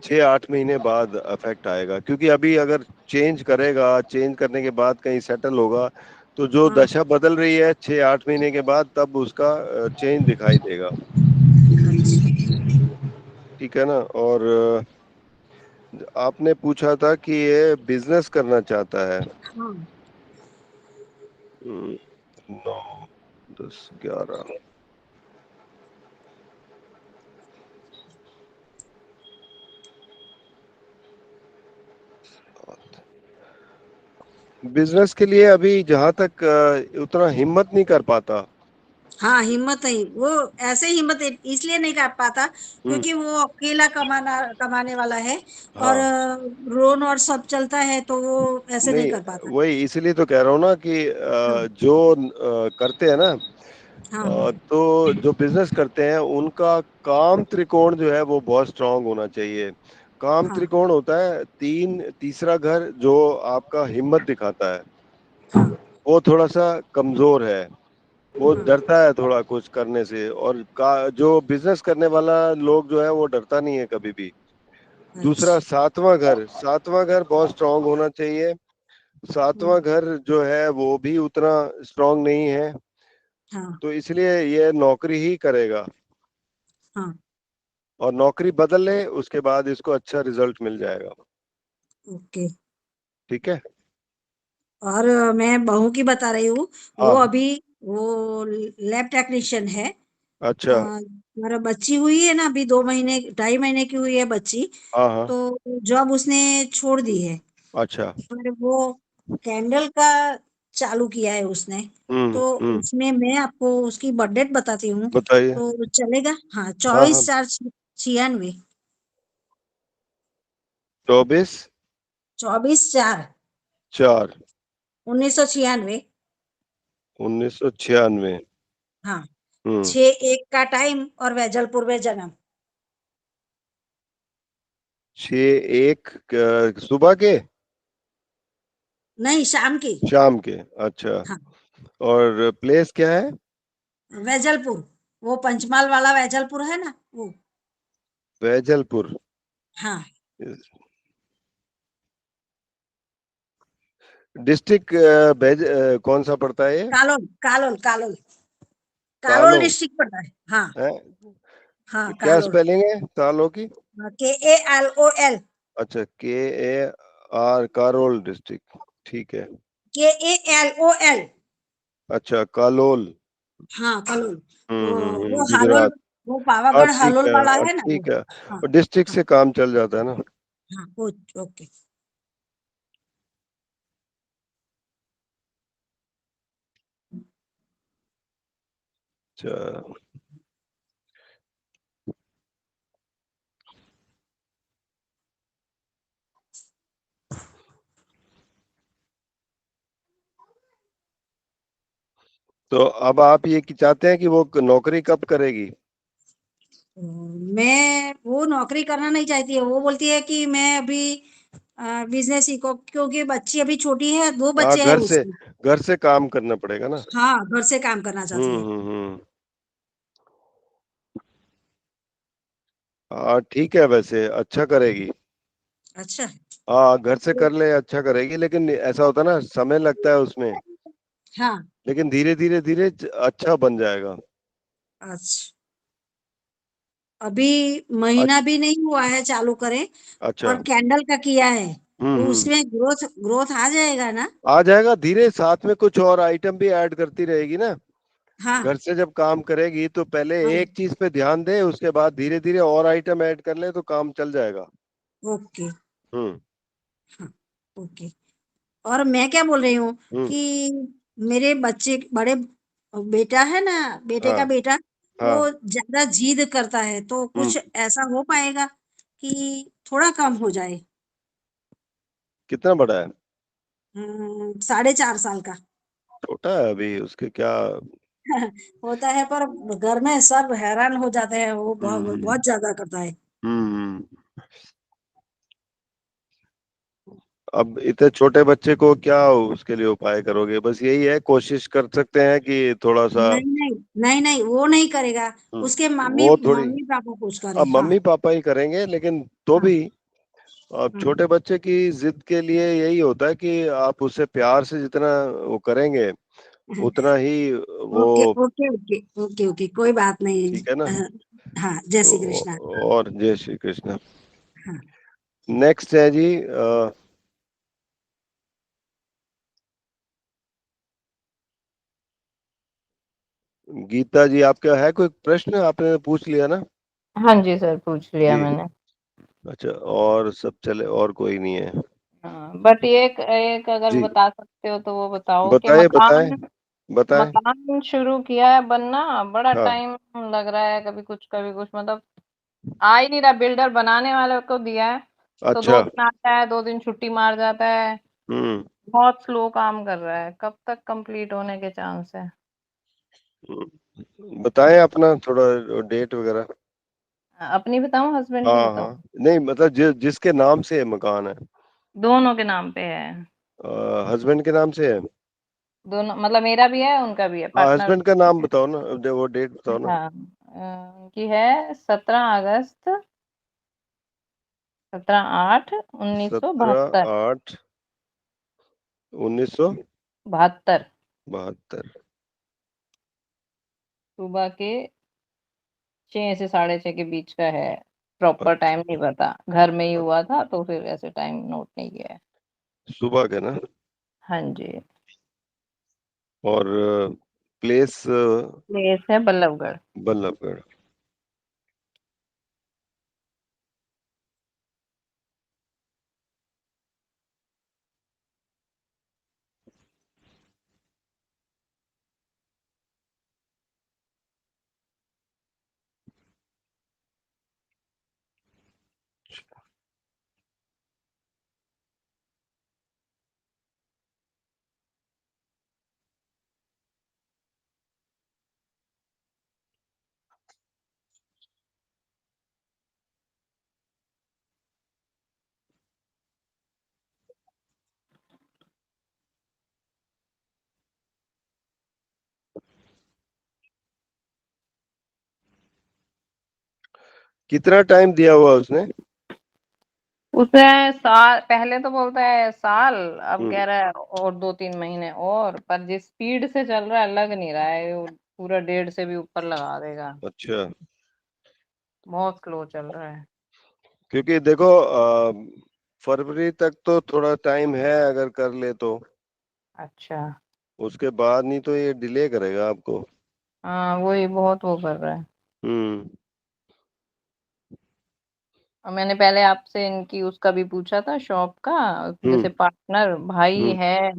6-8 महीने बाद इफेक्ट आएगा, क्योंकि अभी अगर चेंज करेगा, चेंज करने के बाद कहीं सेटल होगा, तो जो हाँ, दशा बदल रही है 6-8 महीने के बाद, तब उसका चेंज दिखाई देगा। ठीक है ना। और आपने पूछा था कि ये बिजनेस करना चाहता है। हाँ, 9 10 11। बिजनेस के लिए अभी जहां तक उतना हिम्मत नहीं कर पाता। हाँ, हिम्मत नहीं, वो ऐसे हिम्मत इसलिए नहीं कर पाता हम्म। क्योंकि वो अकेला कमाने वाला है। और हाँ। रोन और सब चलता है तो वो ऐसे नहीं नहीं, कर पाता। वही इसलिए तो कह रहा हूँ ना कि हाँ, जो करते हैं ना, हाँ, तो जो बिजनेस करते हैं उनका काम त्रिकोण जो है वो बहुत स्ट्रांग होना चाहिए। काम हाँ, त्रिकोण होता है तीसरा घर जो आपका हिम्मत दिखाता है, हाँ, वो थोड़ा सा कमजोर है। वो हाँ, डरता है थोड़ा कुछ करने से, और जो बिजनेस करने वाला लोग जो है वो डरता नहीं है कभी भी। दूसरा अच्छा, सातवां घर बहुत स्ट्रांग होना चाहिए। सातवां घर जो है वो भी उतना स्ट्रांग नहीं है, हाँ, तो इसलिए ये नौकरी ही करेगा। हाँ, और नौकरी बदल ले उसके बाद इसको अच्छा रिजल्ट मिल जाएगा। ओके। ठीक है। और मैं बहू की बता रही हूँ। वो हाँ। अभी वो लैब टेक्नीशियन है। अच्छा। मेरा बच्ची हुई है ना, अभी 2 महीने 2.5 महीने की हुई है बच्ची। हाँ हाँ। तो जॉब उसने छोड़ दी है। अच्छा। पर वो कैंडल का चालू किया है उसने। तो हम्म। उसमें मैं आपको उसकी बर्थडे बताती हूँ। बताइए। तो चलेगा? हाँ, हाँ हाँ। 24/4/96। 24/4। 24/4/1996। 1996। हाँ, हम्म। 6:01 का टाइम और वैजलपुर में जन्म। 6/1 सुबह के? नहीं, शाम की। शाम के? अच्छा। हाँ, और प्लेस क्या है? वैजलपुर। वो पंचमहाल वाला वैजलपुर है ना, वो। वैजलपुर। हाँ, डिस्ट्रिक्ट कौन सा पड़ता है ये? कालोल, कालोल, कालोल। कालोल तालो डिस्ट्रिक्ट पड़ता है। हाँ, है? हाँ, क्या कालोल। स्पेलिंग है तालो की? KALOL। अच्छा, KAR, कारोल डिस्ट्रिक्ट। ठीक है। KALOL। अच्छा, कालोल। हाँ, कालोल। वो हालोल। गुजरात। वो हाँ पावागढ़ ठीक हालोल है, वाला है ना, वो। ठीक है। हाँ, और डिस्ट्रिक्ट हाँ, से काम चल जाता है ना। हाँ, वो। ओके। अच्छा, तो अब आप ये चाहते हैं कि वो नौकरी कब करेगी? मैं वो नौकरी करना नहीं चाहती है। वो बोलती है कि मैं अभी बिजनेस सीखो, क्योंकि बच्ची अभी छोटी है, 2 हाँ, बच्चे हैं उसके। घर से काम करना पड़ेगा ना। हाँ, घर से काम करना चाहती है। हम्म। हाँ ठीक है, वैसे अच्छा करेगी। अच्छा। हाँ, घर से कर ले अच्छा करेगी, लेकिन ऐसा होता है ना, समय लगता है उसमें। हाँ, लेकिन धीरे धीरे धीरे अच्छा बन जाएगा। अच्छा। अभी महीना अच्छा। भी नहीं हुआ है चालू करे। अच्छा। और कैंडल का किया है। तो हम्म। उसमें ग्रोथ ग्रोथ आ जाएगा ना। आ जाएगा धीरे, साथ में कुछ और आइटम भी ऐड करती रहेगी ना। हाँ, घर से जब काम करेगी तो पहले हाँ, एक चीज पे ध्यान दे, उसके बाद धीरे धीरे और आइटम ऐड कर ले तो काम चल जाएगा। ओके। हम्म। हाँ, ओके। और मैं क्या बोल रही हूँ हम्म। कि मेरे बच्चे बड़े बेटा है ना, बेटे का हाँ बेटा। वो हाँ। ज्यादा जिद करता है, तो हम्म। कुछ ऐसा हो पाएगा कि थोड़ा कम हो जाए? कितना बड़ा है? 4.5 साल का। छोटा है अभी, उसके क्या। होता है, पर घर में सब हैरान हो जाते हैं, वो बहुत हम्म। बहुत ज्यादा करता है। हम्म। अब इतने छोटे बच्चे को क्या उसके लिए उपाय करोगे? बस यही है, कोशिश कर सकते हैं कि थोड़ा सा। नहीं, नहीं, नहीं, नहीं, वो नहीं करेगा। उसके मम्मी वो थोड़ी, मम्मी पापा कुछ करे। अब हाँ, मम्मी पापा ही करेंगे, लेकिन तो हाँ, भी अब हाँ, छोटे बच्चे की जिद के लिए यही होता है कि आप उससे प्यार से जितना वो करेंगे हाँ। उतना ही वो। Okay, okay, okay, okay, okay, कोई बात नहीं। ठीक है ना। हाँ, जय श्री तो कृष्णा। और जय श्री कृष्ण। हाँ, नेक्स्ट है जी गीता जी, आपका है कोई प्रश्न? आपने पूछ लिया ना? हाँ जी सर, पूछ लिया ठीक। मैंने। अच्छा, और सब चले, और कोई नहीं है? हाँ बट एक एक अगर जी, बता सकते हो तो वो बताओ कि बताएं बताएं मकान बताएं। मकान शुरू किया है बनना, बड़ा हाँ। टाइम लग रहा है, कभी कुछ मतलब आ ही नहीं रहा। बिल्डर बनाने वाले को दिया है तो दो अच्छा। दिन आता है, 2 दिन छुट्टी मार जाता है। हम्म। बहुत स्लो काम कर रहा है, कब तक कंप्लीट होने के चांस है? बताएं अपना थोड़ा डेट वगैरह। अपनी बताऊं, हस्बैंड की हाँ बताऊं? हाँ, नहीं मतलब जिसके नाम से मकान है। दोनों के नाम पे है। हस्बैंड के नाम से है। दोनों मतलब मेरा भी है, उनका भी है, हाँ, पार्टनर। हस्बैंड का नाम बताओ ना, वो डेट बताओ ना। हाँ उनकी है 17 अगस्त, 17/8/1972। 17/8/1972। 72। सुबह के 6 से 6:30 के बीच का है। प्रॉपर टाइम नहीं पता, घर में ही हुआ था तो फिर ऐसे टाइम नोट नहीं किया है। सुबह के ना। हाँ जी। और प्लेस प्लेस है बल्लभगढ़। बल्लभगढ़। कितना टाइम दिया हुआ उसने? उसने साल पहले तो बोलता है साल, अब हम्म। कह रहा है और 2-3 महीने और, पर जिस स्पीड से चल रहा है लग नहीं रहा है वो पूरा 1.5 से भी ऊपर लगा देगा। अच्छा। बहुत स्लो चल रहा है। क्योंकि देखो फरवरी तक तो थोड़ा टाइम है, अगर कर ले तो। अच्छा। उसके बाद नहीं तो ये डिले करेगा आपको। हाँ वही बहुत वो कर रहा है। हम्म। और मैंने पहले आपसे इनकी उसका भी पूछा था शॉप का, हम्म। जैसे पार्टनर भाई हम्म। है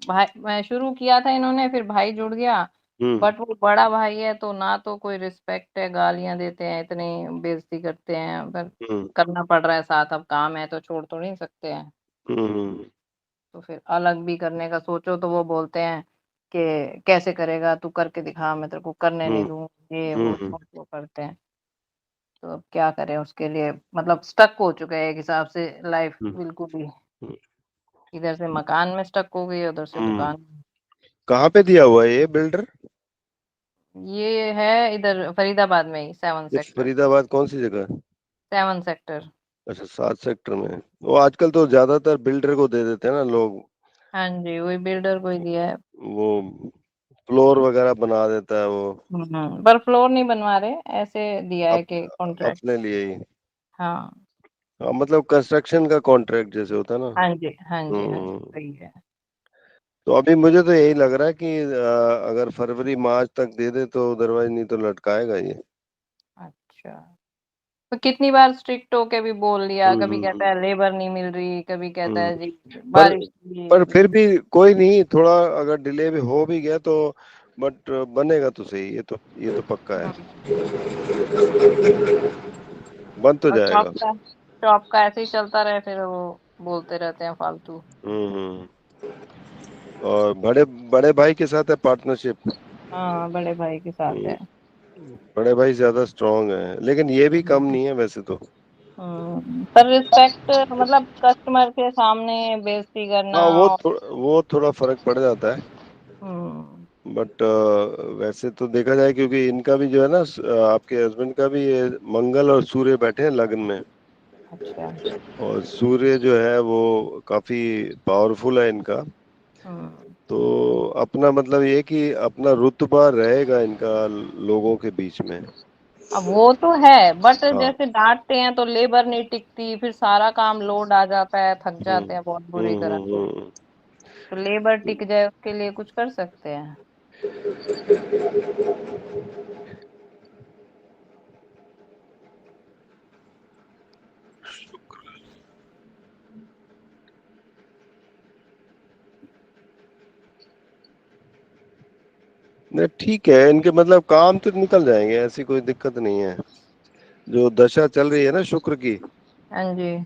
भाई मैं शुरू किया था इन्होंने, फिर भाई जुड़ गया। हम्म। बट वो बड़ा भाई है तो ना तो कोई रिस्पेक्ट है, गालियां देते हैं, इतनी बेइज्जती करते हैं, पर हम्म। करना पड़ रहा है साथ, अब काम है तो छोड़ तो नहीं सकते हैं। हम्म। तो फिर अलग भी करने का सोचो तो वो बोलते हैं कि कैसे करेगा तू, करके दिखा, मैं तेरे को करने नहीं हम्म। दूँ, ये वो हम्म। बहुत वो करते हैं। तो अब क्या करें उसके लिए, मतलब स्टक हो चुका है एक हिसाब से लाइफ हम्म। बिल्कुल भी। हम्म। इधर से मकान में स्टक हो गई, उधर से हम्म। दुकान में। कहाँ पे दिया हुआ है ये बिल्डर? ये है इधर फरीदाबाद में ही, सेवन ये सेक्टर। फरीदाबाद कौन सी जगह? 7 सेक्टर। अच्छा, 7 सेक्टर में। वो आजकल तो ज्यादातर बिल्डर को दे देते हैं ना लोग। हाँ जी, वही बिल्डर को ही दिया है। वो फ्लोर वगैरह बना देता है वो। पर फ्लोर नहीं बनवा रहे, ऐसे दिया है अप, कि कॉन्ट्रैक्ट। अपने लिए ही। हाँ। हाँ, मतलब कंस्ट्रक्शन का कॉन्ट्रैक्ट जैसे होता है ना। हाँ जी हाँ जी हाँ जी, हम्म। सही है। तो अभी मुझे तो यही लग रहा है कि अगर फरवरी मार्च तक दे दे तो, अदरवाइज नहीं तो लटकाएगा ये। अच्छा। तो कितनी बार स्ट्रिक्ट होके भी बोल लिया, कभी कहता हम्म। है लेबर नहीं मिल रही, कभी कहता हम्म। है जी पर बारिश पर ये। फिर भी कोई नहीं, थोड़ा अगर डिले भी हो भी गया तो बट बनेगा तो सही, ये तो पक्का है। बन तो और जाएगा। शॉप का ऐसे ही चलता रहे, फिर वो बोलते रहते हैं फालतू। हम्म। और बड़े बड़े भाई के साथ है पार्टनरशिप। हाँ बड़े भाई के साथ है। बड़े भाई ज्यादा स्ट्रांग है, लेकिन ये भी कम नहीं है वैसे तो। पर रिस्पेक्ट मतलब कस्टमर के सामने बेइज्जती करना। हाँ, और वो थोड़ा फर्क पड़ जाता है। हम्म। बट वैसे तो देखा जाए, क्योंकि इनका भी जो है ना, आपके हस्बैंड का भी ये मंगल और सूर्य बैठे हैं लग्न में। अच्छा। और सूर्य जो है वो काफी पावरफुल है इनका। हम्म। तो अपना मतलब ये कि अपना रुतबा रहेगा इनका लोगों के बीच में। अब वो तो है, बट हाँ। जैसे डांटते हैं तो लेबर नहीं टिकती, फिर सारा काम लोड आ जाता है, थक हम्म। जाते हैं बहुत बुरी हम्म। तरह से। तो लेबर टिक जाए उसके लिए कुछ कर सकते हैं। नहीं ठीक है, इनके मतलब काम तो निकल जाएंगे, ऐसी कोई दिक्कत नहीं है। जो दशा चल रही है ना शुक्र की, हाँ जी।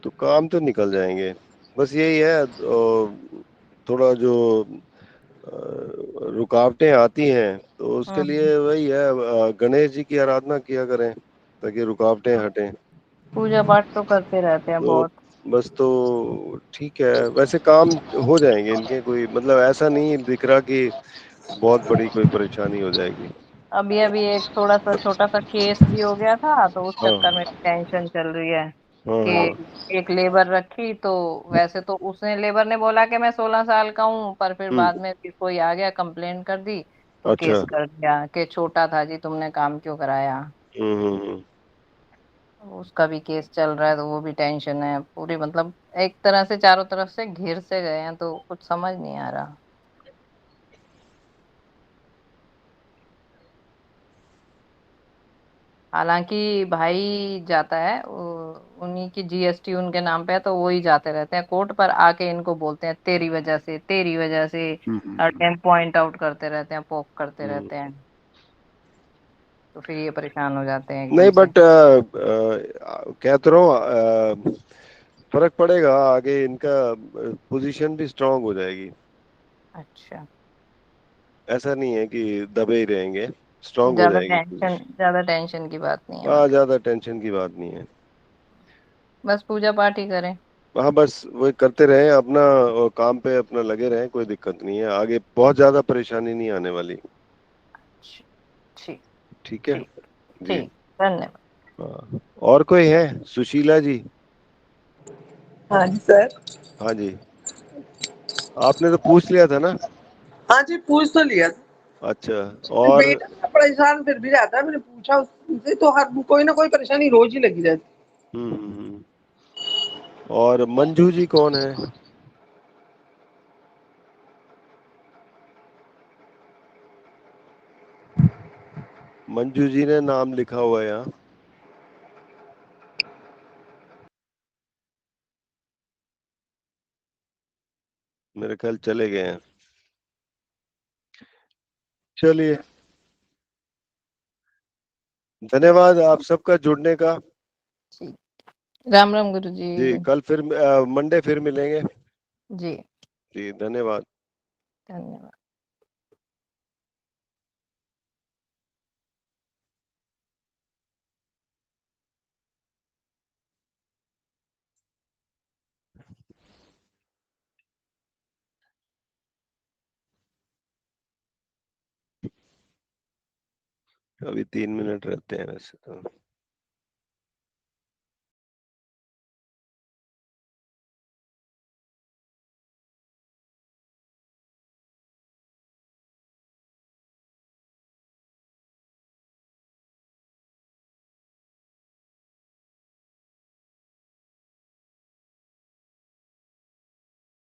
तो काम तो निकल जाएंगे। बस यही है थोड़ा जो रुकावटें आती हैं, तो उसके हम्म। लिए वही है, गणेश जी की आराधना किया करें ताकि रुकावटें हटें। पूजा पाठ तो करते रहते हैं तो बहुत। बस तो ठीक है, वैसे काम हो जाएंगे इनके, कोई मतलब ऐसा नहीं दिख रहा कि बहुत बड़ी कोई परेशानी हो जाएगी। अभी अभी एक थोड़ा सा छोटा सा केस भी हो गया था, तो उस चक्कर हाँ में टेंशन चल रही है हाँ कि हाँ। एक लेबर रखी, तो वैसे तो उसने लेबर ने बोला कि मैं 16 साल का हूँ, पर फिर हम्म। बाद में फिर कोई आ गया कंप्लेन कर दी, तो अच्छा। केस कर दिया कि छोटा था जी, तुमने काम क्यों कराया। हम्म। उसका भी केस चल रहा है, तो वो भी टेंशन है पूरी, मतलब एक तरह से चारों तरफ से घिर से गए हैं, तो कुछ समझ नहीं आ रहा। हालांकि भाई जाता है उन्हीं की जीएसटी उनके नाम पे है, तो वो ही जाते रहते हैं कोर्ट पर, आके इनको बोलते हैं तेरी वजह से, तेरी वजह से, हर हम्म। टाइम पॉइंट आउट करते रहते हैं, पोक करते हम्म। रहते हैं। तो फिर ये परेशान हो जाते हैं नहीं एकदम से। बट कह तो रहा हूँ, फर्क पड़ेगा आगे, इनका पोजीशन भी स्ट्रांग हो जाएगी। अच्छा। ऐसा नहीं है कि दबे ही रहेंगे, स्ट्रांग हो जाएगी पोजीशन। ज्यादा टेंशन की बात नहीं है हाँ, मतलब। ज्यादा टेंशन की बात नहीं है। बस पूजा पाठ ही करें। हाँ बस वो करते रहे अपना, और काम पे अपना लगे रहे, कोई दिक्कत नहीं है, आगे बहुत ज्यादा परेशानी नहीं आने वाली। अच्छा, ठीक। ठीक है। ठीक। जी। ठीक। धन्यवाद। हाँ, और कोई है? सुशीला जी। हाँ जी सर। हाँ जी, आपने तो पूछ लिया था ना। हाँ जी, पूछ तो लिया था। अच्छा। फिर और बेटा मेरा परेशान फिर भी रहता है, मैंने पूछा उससे तो हर कोई ना कोई परेशानी रोज ही लगी रहती। और मंजू जी कौन है? मंजू जी ने नाम लिखा हुआ है यहाँ, मेरे ख्याल चले गए हैं। चलिए, धन्यवाद आप सबका जुड़ने का। ठीक। राम राम गुरु जी। जी, कल फिर मंडे फिर मिलेंगे। जी। जी, धन्यवाद। धन्यवाद। अभी 3 मिनट रहते हैं वैसे तो।